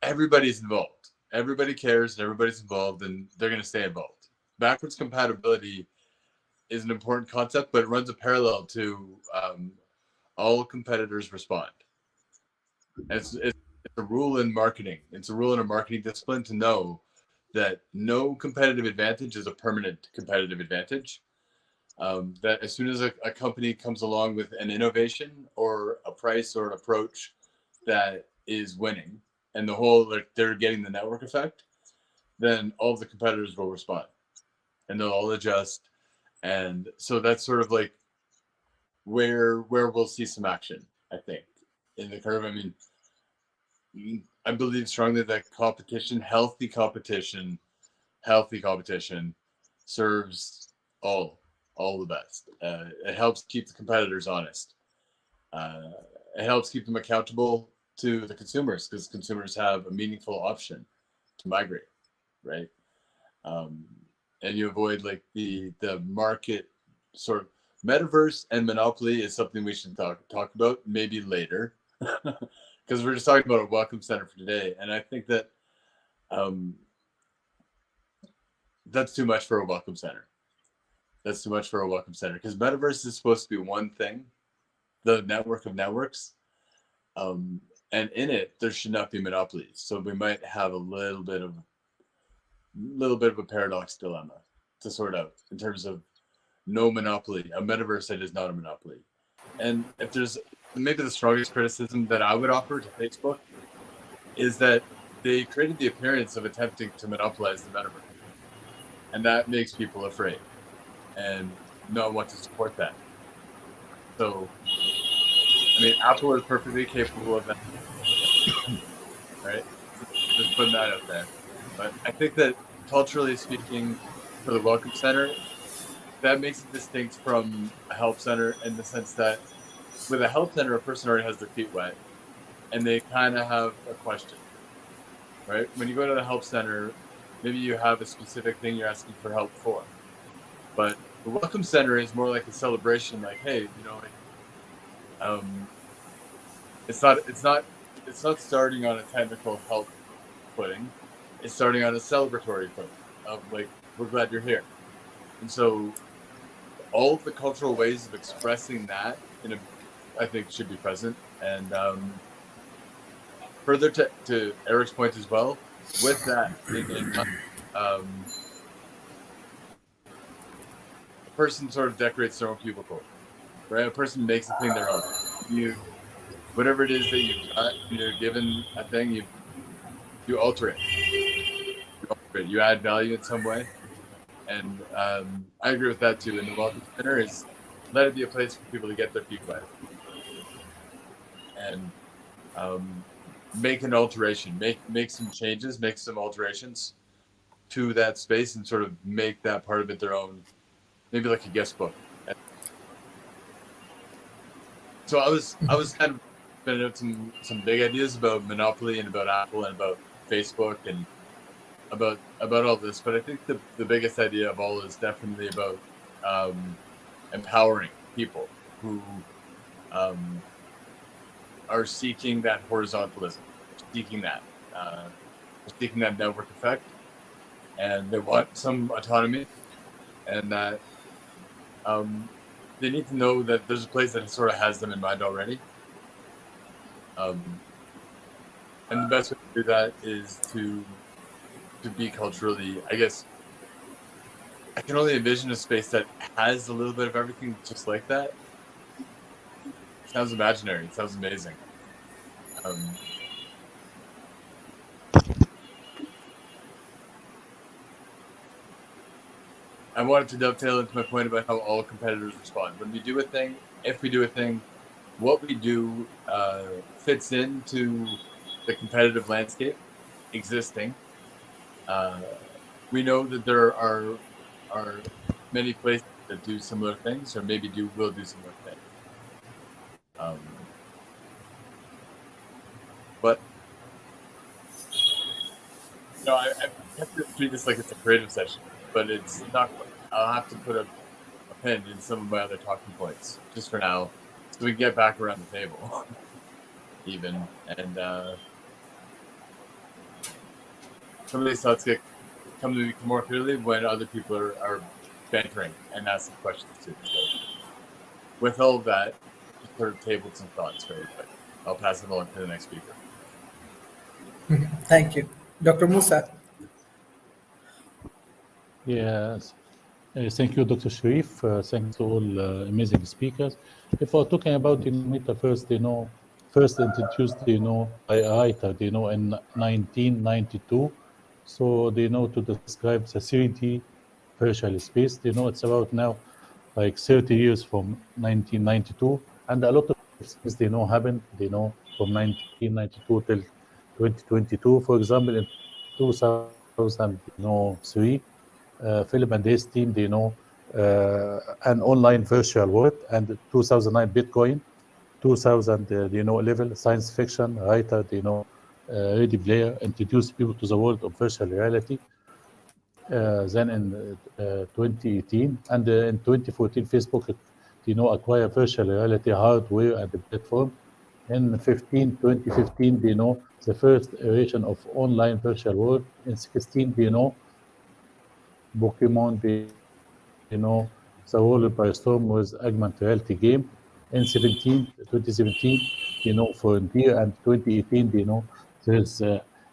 Speaker 6: everybody's involved. Everybody cares, and everybody's involved, and they're going to stay involved. Backwards compatibility is an important concept, but it runs a parallel to all competitors respond. It's a rule in marketing. It's a rule in a marketing discipline to know that no competitive advantage is a permanent competitive advantage. That as soon as a company comes along with an innovation or a price or an approach that is winning, and the whole, like, they're getting the network effect, then all of the competitors will respond, and they'll all adjust. And so that's sort of like where we'll see some action, I think, in the curve. I mean, I believe strongly that healthy competition serves all the best. It helps keep the competitors honest. It helps keep them accountable to the consumers, because consumers have a meaningful option to migrate, right? And you avoid, like, the market sort of metaverse and monopoly is something we should talk about maybe later, because we're just talking about a welcome center for today. And I think that that's too much for a welcome center. That's too much for a welcome center, because metaverse is supposed to be one thing, the network of networks. And in it, there should not be monopolies. So we might have a little bit of a paradox dilemma to sort out in terms of no monopoly. A metaverse that is not a monopoly. And if there's maybe the strongest criticism that I would offer to Facebook is that they created the appearance of attempting to monopolize the metaverse. And that makes people afraid and not want to support that. So, I mean, Apple is perfectly capable of that, right? Just putting that out there. But I think that culturally speaking, for the Welcome Center, that makes it distinct from a help center in the sense that with a help center, a person already has their feet wet and they kind of have a question, right? When you go to the help center, maybe you have a specific thing you're asking for help for. But the Welcome Center is more like a celebration, like, hey, you know, like, it's not starting on a technical help footing. It's starting on a celebratory footing of like, we're glad you're here. And so all of the cultural ways of expressing that I think should be present. And further to Eric's point as well, with that, a person sort of decorates their own cubicle, right? A person makes a thing their own. Whatever it is that you're given a thing, you alter it. You add value in some way. And I agree with that too. And the Welcome Center is let it be a place for people to get their feet wet and make an alteration, make some changes, make some alterations to that space, and sort of make that part of it their own, maybe like a guest book. So I was kind of spinning out some big ideas about monopoly and about Apple and about Facebook and about all this, but I think the biggest idea of all is definitely about empowering people who are seeking that horizontalism, seeking that network effect, and they want some autonomy, and that they need to know that there's a place that sort of has them in mind already. And the best way to do that is to be culturally, I guess, I can only envision a space that has a little bit of everything just like that. It sounds imaginary. It sounds amazing. I wanted to dovetail into my point about how all competitors respond. When we do a thing, if we do a thing, what we do fits into the competitive landscape existing. We know that there are many places that do similar things, or maybe will do similar things. But you know, I have to treat this like it's a creative session, but it's not. I'll have to put a pin in some of my other talking points just for now, so we can get back around the table, even, and some of these thoughts come to me more clearly when other people are bantering and asking questions too. So with all of that, just sort of tabled some thoughts very quick. I'll pass it along to the next speaker.
Speaker 1: Thank you. Dr. Musa.
Speaker 7: Yes. Thank you, Dr. Sharif. Thanks to all amazing speakers. If we're talking about Metaverse, first introduced, by a writer, in 1992. So, to describe the 3D virtual space, it's about now like 30 years from 1992. And a lot of things, happened, from 1992 till 2022. For example, in 2003, Philip and his team, an online virtual world, and 2009 Bitcoin, 2011 science fiction writer, Ready Player introduced people to the world of virtual reality. Then in 2018 and in 2014, Facebook, acquired virtual reality hardware and the platform. In 2015, the first iteration of online virtual world. In 16, Pokemon, the world by storm was augmented reality game. In 2017, Frontier, and 2018, there's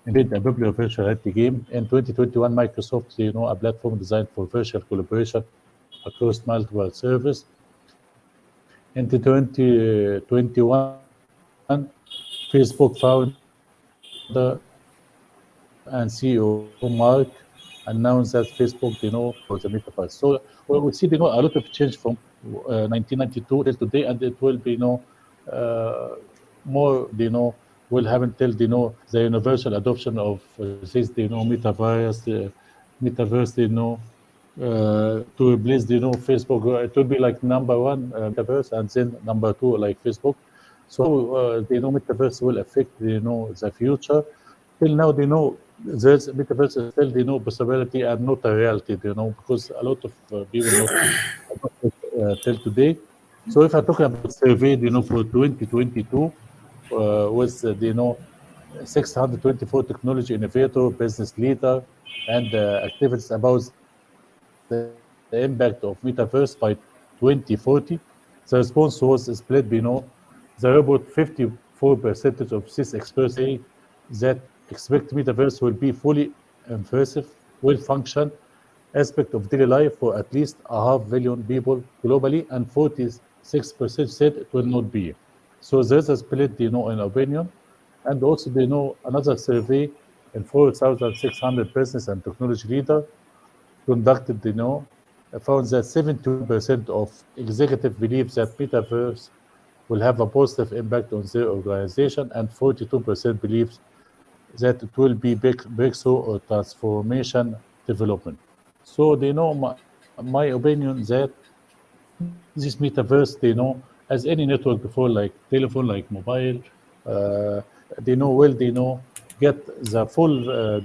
Speaker 7: invented a popular virtual reality game. In 2021, Microsoft, a platform designed for virtual collaboration across multiple servers. In 2021, Facebook founder and CEO Mark announced that Facebook, for the metaverse. So we see, a lot of change from 1992 till today, and it will be, uh, more, will happen till, the universal adoption of this, metaverse, to replace, Facebook. It will be like number one, metaverse, and then number two, like Facebook. So, metaverse will affect, the future. Till now, there's metaverse is still, possibility and not a reality, because a lot of people not adopt it, till today. So if I'm talking about survey, for 2022, with, 624 technology innovator, business leader, and activities about the impact of metaverse by 2040, the response was split, the report 54% of these experts say that expect metaverse will be fully immersive, will function aspect of daily life for at least a half billion people globally, and 46% said it will not be. So there's a split, in opinion. And also, another survey in 4,600 business and technology leaders conducted, found that 71% of executives believe that metaverse will have a positive impact on their organization, and 42% believes that it will be big breakthrough or transformation development. So my opinion that this metaverse, as any network before, like telephone, like mobile, uh, get the full,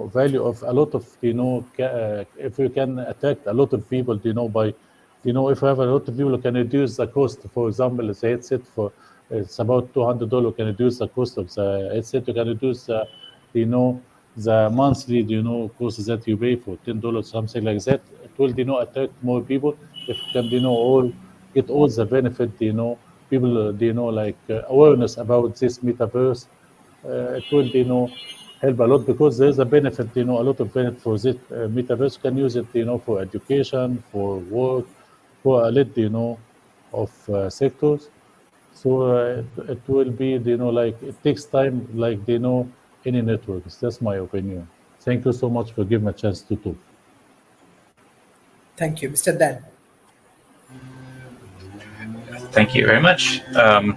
Speaker 7: value of a lot of, if you can attract a lot of people, by, if you have a lot of people, you can reduce the cost. For example, the headset for it's about $200, can reduce the cost of the headset. You can reduce, you know, the monthly, cost that you pay for $10, something like that. It will, attract more people if you can, all get all the benefit, people, like awareness about this metaverse. It will, help a lot, because there's a benefit, a lot of benefit for this metaverse. You can use it, for education, for work, for a lot, of sectors. So it will be, like it takes time, like, any networks. That's my opinion. Thank you so much for giving me a chance to talk.
Speaker 1: Thank you, Mr. Dan.
Speaker 8: Thank you very much. I'm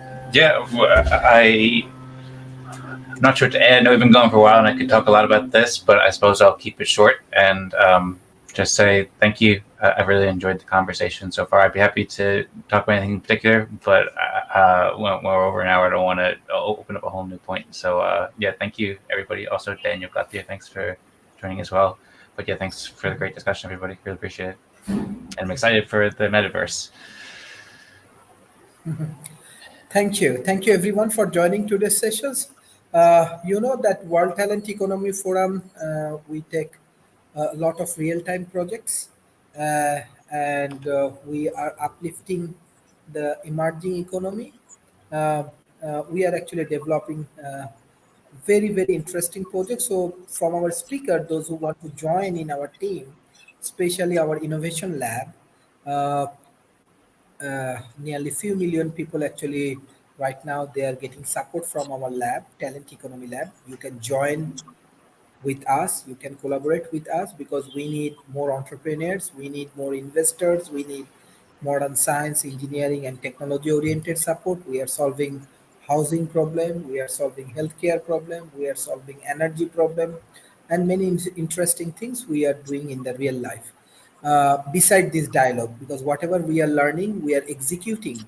Speaker 8: not sure to add. I know we've been going for a while, and I could talk a lot about this, but I suppose I'll keep it short and just say thank you. I've really enjoyed the conversation so far. I'd be happy to talk about anything in particular, but when we're over an hour, I don't want to open up a whole new point. So thank you, everybody. Also, Daniel Gatia, thanks for joining as well. But yeah, thanks for the great discussion, everybody. Really appreciate it. And I'm excited for the metaverse.
Speaker 1: Thank you. Thank you, everyone, for joining today's sessions. You know that World Talent Economy Forum, we take a lot of real-time projects, and we are uplifting the emerging economy. We are actually developing very, very interesting projects. So from our speaker, those who want to join in our team, especially our innovation lab, uh, nearly few million people actually right now, they are getting support from our lab, talent economy lab. You can join with us, you can collaborate with us, because we need more entrepreneurs, we need more investors, we need modern science, engineering, and technology oriented support. We are solving housing problem, we are solving healthcare problem, we are solving energy problem, and many interesting things we are doing in the real life. Beside this dialogue, because whatever we are learning, we are executing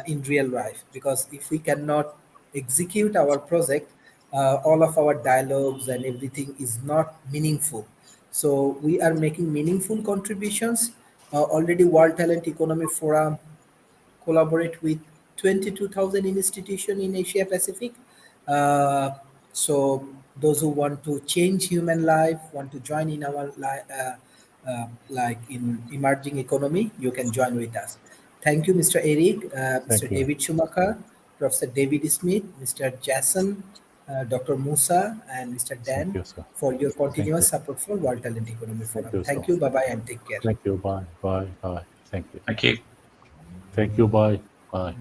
Speaker 1: in real life. Because if we cannot execute our project, all of our dialogues and everything is not meaningful. So we are making meaningful contributions. Already World Talent Economy Forum collaborate with 22,000 institutions in Asia Pacific. Uh, so those who want to change human life, want to join in our like in emerging economy, you can join with us. Thank you, Mr. Eric, Mr.
Speaker 7: Thank you.
Speaker 1: David Schumacher, Professor David Smith, Mr. Jason, Dr. Musa, and Mr.
Speaker 7: Thank
Speaker 1: Dan
Speaker 7: you, sir.
Speaker 1: for your
Speaker 7: Thank
Speaker 1: continuous
Speaker 7: you.
Speaker 1: support for World Talent Economy
Speaker 7: Thank
Speaker 1: Forum.
Speaker 7: you,
Speaker 1: Thank
Speaker 7: sir.
Speaker 1: you. Bye-bye and take care.
Speaker 7: Thank you. Bye. Bye. Bye. Thank you.
Speaker 8: Thank you.
Speaker 7: Thank you. Bye. Bye.